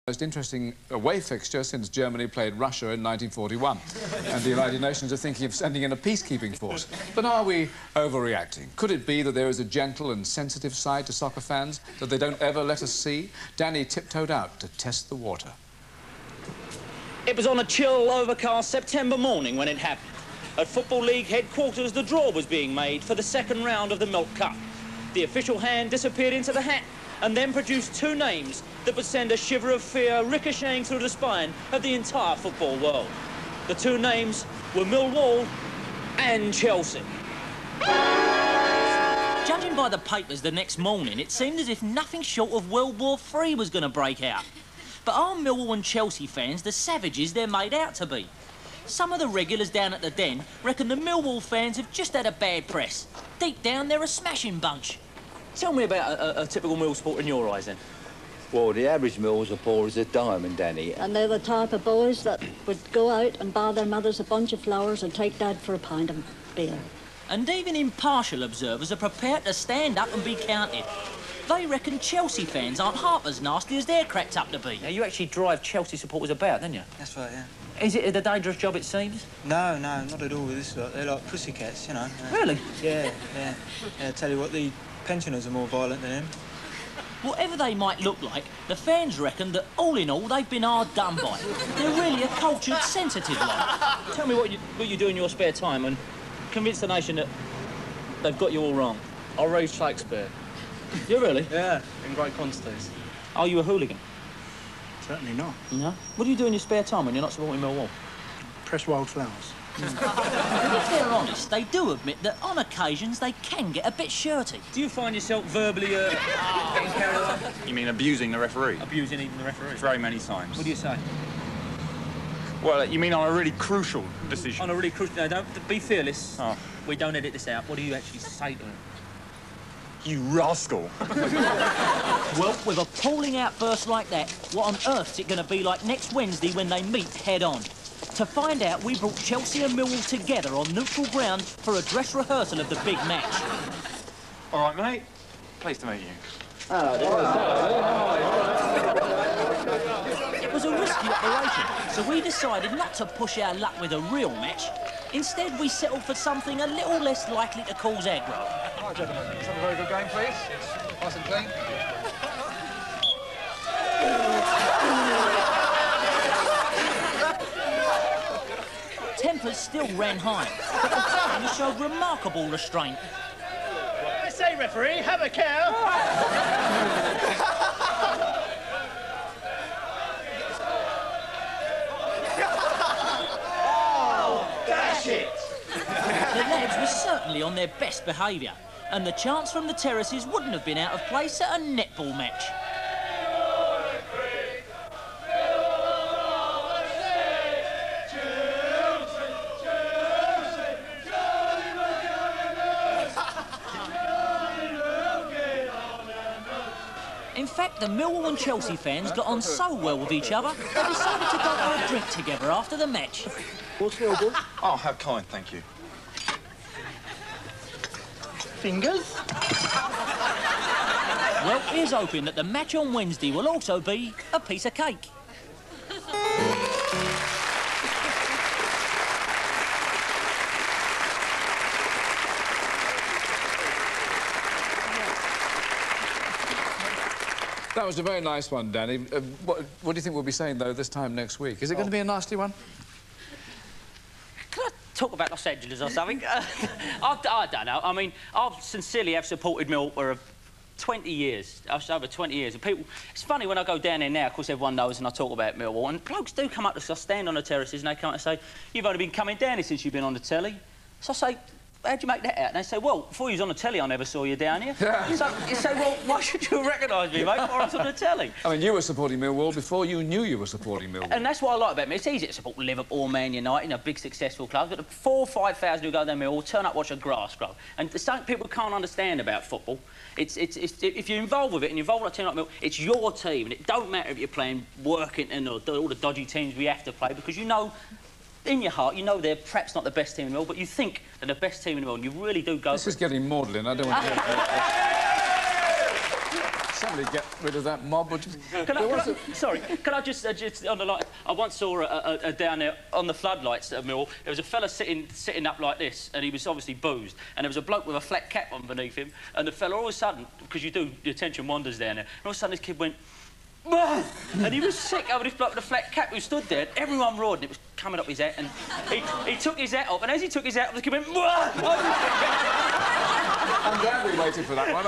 Most interesting away fixture since Germany played Russia in 1941. And the United Nations are thinking of sending in a peacekeeping force. But are we overreacting? Could it be that there is a gentle and sensitive side to soccer fans that they don't ever let us see? Danny tiptoed out to test the water. It was on a chill, overcast September morning when it happened. At Football League headquarters, the draw was being made for the second round of the Milk Cup. The official hand disappeared into the hat and then produced two names that would send a shiver of fear ricocheting through the spine of the entire football world. The two names were Millwall and Chelsea. Judging by the papers the next morning, it seemed as if nothing short of World War III was going to break out. But are Millwall and Chelsea fans the savages they're made out to be? Some of the regulars down at the Den reckon the Millwall fans have just had a bad press. Deep down, they're a smashing bunch. Tell me about a typical Mill supporter in your eyes, then. Well, the average Mill supporter is a diamond, Danny. And they're the type of boys that would go out and buy their mothers a bunch of flowers and take Dad for a pint of beer. And even impartial observers are prepared to stand up and be counted. They reckon Chelsea fans aren't half as nasty as they're cracked up to be. Now, you actually drive Chelsea supporters about, don't you? That's right, yeah. Is it a dangerous job, it seems? No, not at all with this lot. They're like pussycats, you know. Really? Yeah. I tell you what, the pensioners are more violent than them. Whatever they might look like, the fans reckon that, all in all, they've been hard done by. They're really a cultured, sensitive lot. Tell me what you do in your spare time and convince the nation that they've got you all wrong. I read Shakespeare. You really? Yeah, in great quantities. Are you a hooligan? Certainly not. No? What do you do in your spare time when you're not supporting Millwall? Press wildflowers. If they're honest, they do admit that on occasions they can get a bit shirty. Do you find yourself verbally getting carried away? You mean abusing the referee? Abusing even the referee? Very many times. What do you say? Well, you mean on a really crucial decision? On a really crucial... No, don't be fearless. Oh. We don't edit this out. What do you actually say to him? You rascal. Well, with a appalling outburst like that, what on earth's it going to be like next Wednesday when they meet head-on? To find out, we brought Chelsea and Millwall together on neutral ground for a dress rehearsal of the big match. All right, mate. Pleased to meet you. It was a risky operation, so we decided not to push our luck with a real match. Instead, we settled for something a little less likely to cause aggro. All right, gentlemen, let's have a very good game, please. Nice and clean. Tempers still ran high, but the fans showed remarkable restraint. I say, referee, have a cow. Oh, dash it! The lads were certainly on their best behaviour, and the chants from the terraces wouldn't have been out of place at a netball match. In fact, the Millwall and Chelsea fans got on so well with each other, they decided to go for a drink together after the match. What's Millwall? Oh, how kind, thank you. Fingers? Well, here's hoping that the match on Wednesday will also be a piece of cake. That was a very nice one, Danny. What do you think we'll be saying, though, this time next week? Is it going to be a nasty one? Can I talk about Los Angeles or something? I don't know. I mean, I sincerely have supported Mill for 20 years. Over 20 years. And people... It's funny, when I go down there now, of course, everyone knows and I talk about Millwall, and blokes do come up to us, I stand on the terraces, and they come and say, you've only been coming down here since you've been on the telly. So I say, how'd you make that out? And they say, well, before you was on the telly, I never saw you down here. Yeah. So you say, well, why should you recognise me, mate, before I was on the telly? I mean, you were supporting Millwall before you knew you were supporting Millwall. And that's what I like about me. It's easy to support Liverpool, Man United, you know, big successful clubs, but the 4,000 or 5,000 who go down Millwall turn up, watch a grass grow. And there's something people can't understand about football. It's if you're involved with it and you're involved with a team like Millwall, it's your team, and it don't matter if you're playing Workington or all the dodgy teams we have to play, because you know, in your heart, you know they're perhaps not the best team in the world, but you think they're the best team in the world, and you really do go This is getting maudlin. I don't want to... certainly get rid of that mob. Sorry, can I just on the light? I once saw down there on the floodlights at Millwall. There was a fella sitting up like this, and he was obviously boozed. And there was a bloke with a flat cap on beneath him. And the fella, all of a sudden, because your attention wanders down there, and all of a sudden this kid went, "Bah!" And he was sick over this bloke with a flat cap who stood there. And everyone roared, and it was coming up his hat. And he took his hat off, and as he took his hat off, the kid went, "Bah!" I'm glad we waited for that one.